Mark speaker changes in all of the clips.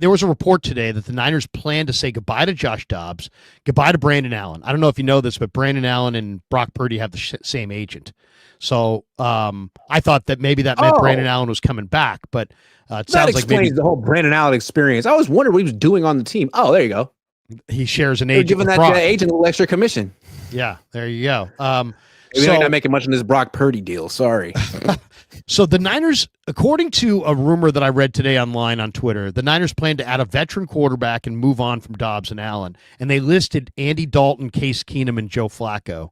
Speaker 1: there was a report today that the Niners plan to say goodbye to Josh Dobbs, goodbye to Brandon Allen. I don't know if you know this, but Brandon Allen and Brock Purdy have the same agent. So I thought that maybe that meant Brandon Allen was coming back, but it sounds like maybe
Speaker 2: the whole Brandon Allen experience. I was wondering what he was doing on the team. Oh, there you go.
Speaker 1: He shares an agent.
Speaker 2: Giving that agent a little extra commission.
Speaker 1: Yeah, there you go.
Speaker 2: Maybe they're not making much in this Brock Purdy deal. Sorry.
Speaker 1: So the Niners, according to a rumor that I read today online on Twitter, the Niners plan to add a veteran quarterback and move on from Dobbs and Allen. And they listed Andy Dalton, Case Keenum, and Joe Flacco.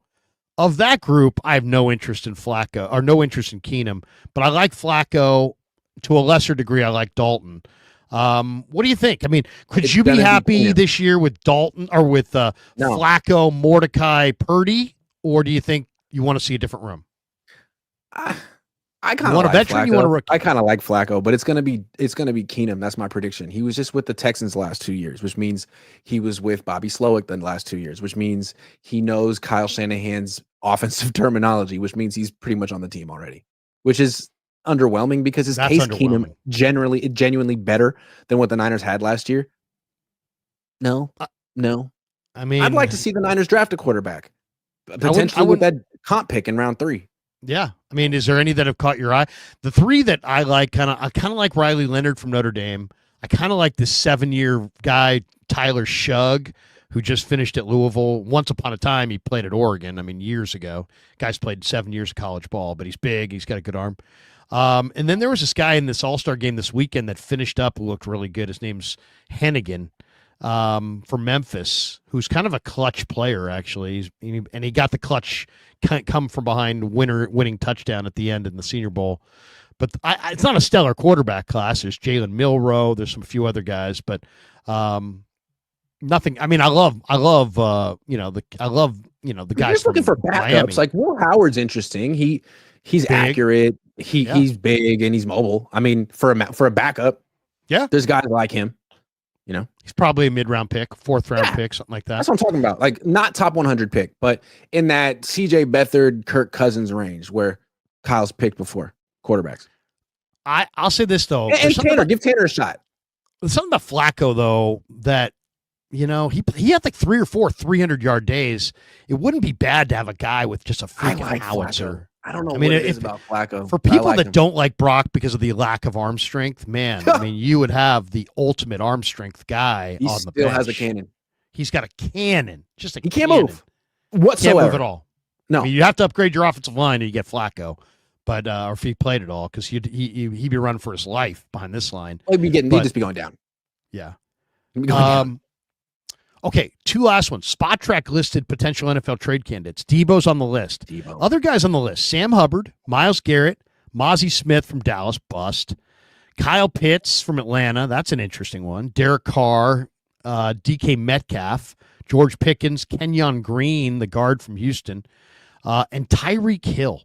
Speaker 1: Of that group, I have no interest in Flacco or no interest in Keenum, but I like Flacco to a lesser degree. I like Dalton. What do you think? I mean, could you be happy this year with Dalton or with Flacco, Mordecai, Purdy, or do you think you want to see a different room?
Speaker 2: I kind of like Flacco. You want a rookie? I kind of like Flacco, but it's gonna be Keenum. That's my prediction. He was just with the Texans the last 2 years, which means he was with Bobby Slowick the last 2 years, which means he knows Kyle Shanahan's offensive terminology, which means he's pretty much on the team already, which is underwhelming because his Case Keenum genuinely better than what the Niners had last year. No.
Speaker 1: I mean,
Speaker 2: I'd like to see the Niners draft a quarterback, potentially with that comp pick in round 3.
Speaker 1: Yeah. I mean, is there any that have caught your eye? The 3 that I like, I kind of like Riley Leonard from Notre Dame. I kind of like this 7-year guy, Tyler Shugg, who just finished at Louisville. Once upon a time, he played at Oregon. I mean, years ago. Guy's played 7 years of college ball, but he's big. He's got a good arm. And then there was this guy in this All-Star game this weekend that finished up who looked really good. His name's Hennigan from Memphis, who's kind of a clutch player, actually. And he got the clutch come from behind winning touchdown at the end in the Senior Bowl. But it's not a stellar quarterback class. There's Jalen Milroe. There's some few other guys, but nothing. I mean, I love the guys.
Speaker 2: Just looking for backups.
Speaker 1: Miami.
Speaker 2: Like Will Howard's interesting. He's accurate. He's big and he's mobile. I mean, for a backup, there's guys like him. You know,
Speaker 1: he's probably a mid-round pick, 4th round pick, something like that.
Speaker 2: That's what I'm talking about. Like not top 100 pick, but in that CJ Beathard, Kirk Cousins range where Kyle's picked before quarterbacks.
Speaker 1: I'll say this though,
Speaker 2: and Tanner, give Tanner a shot.
Speaker 1: There's something about Flacco though that he had like 3 or 4 300-yard days. It wouldn't be bad to have a guy with just a freaking howitzer.
Speaker 2: I don't know what it is about Flacco.
Speaker 1: For people that don't like Brock because of the lack of arm strength, man, I mean, you would have the ultimate arm strength guy on the bench.
Speaker 2: He still has a cannon.
Speaker 1: He's got a cannon. Just a
Speaker 2: He
Speaker 1: cannon.
Speaker 2: Can't move whatsoever.
Speaker 1: Can't move at all.
Speaker 2: No.
Speaker 1: I mean, you have to upgrade your offensive line and you get Flacco. But or if he played at all, because he'd be running for his life behind this line.
Speaker 2: He'd just be going down.
Speaker 1: Yeah.
Speaker 2: He'd be going down.
Speaker 1: Okay, 2 last ones. Spot Track listed potential NFL trade candidates. Debo's on the list. Other guys on the list: Sam Hubbard, Myles Garrett, Mozzie Smith from Dallas, bust. Kyle Pitts from Atlanta, that's an interesting one. Derek Carr, DK Metcalf, George Pickens, Kenyon Green, the guard from Houston, and Tyreek Hill.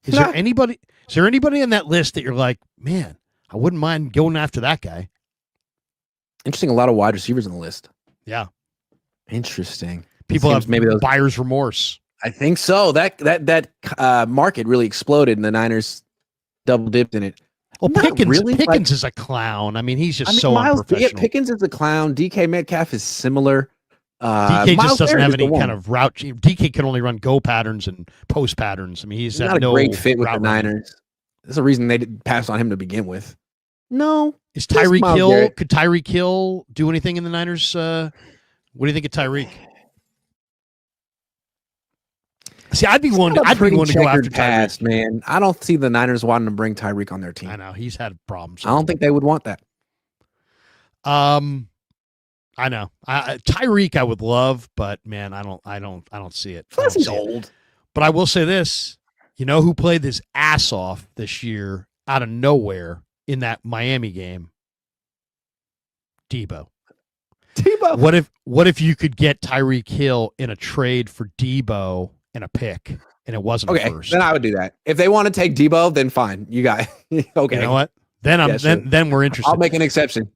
Speaker 1: Is there anybody on that list that you're like, man, I wouldn't mind going after that guy?
Speaker 2: Interesting. A lot of wide receivers on the list.
Speaker 1: Yeah.
Speaker 2: Interesting.
Speaker 1: People have maybe buyer's remorse.
Speaker 2: I think so. That market really exploded, and the Niners double dipped in it.
Speaker 1: Well, Pickens is a clown. I mean, he's just so unprofessional.
Speaker 2: Pickens is a clown. DK Metcalf is similar.
Speaker 1: DK just doesn't have any kind of route. DK can only run go patterns and post patterns. I mean, he's
Speaker 2: not a great fit with the Niners. That's the reason they didn't pass on him to begin with. No.
Speaker 1: Is Tyreek Hill? Could Tyreek Hill do anything in the Niners? What do you think of Tyreek? See, I'd be willing to go after Tyreek.
Speaker 2: Man, I don't see the Niners wanting to bring Tyreek on their team.
Speaker 1: I know he's had problems.
Speaker 2: I don't think they would want that.
Speaker 1: I know. Tyreek I would love, but man, I don't see it.
Speaker 2: Plus he's old.
Speaker 1: But I will say this: you know who played his ass off this year out of nowhere in that Miami game? Debo. What if you could get Tyreek Hill in a trade for Debo and a pick, and it wasn't a first?
Speaker 2: Then I would do that. If they want to take Debo, then fine. You got okay.
Speaker 1: You know what? Then then we're interested.
Speaker 2: I'll make an exception.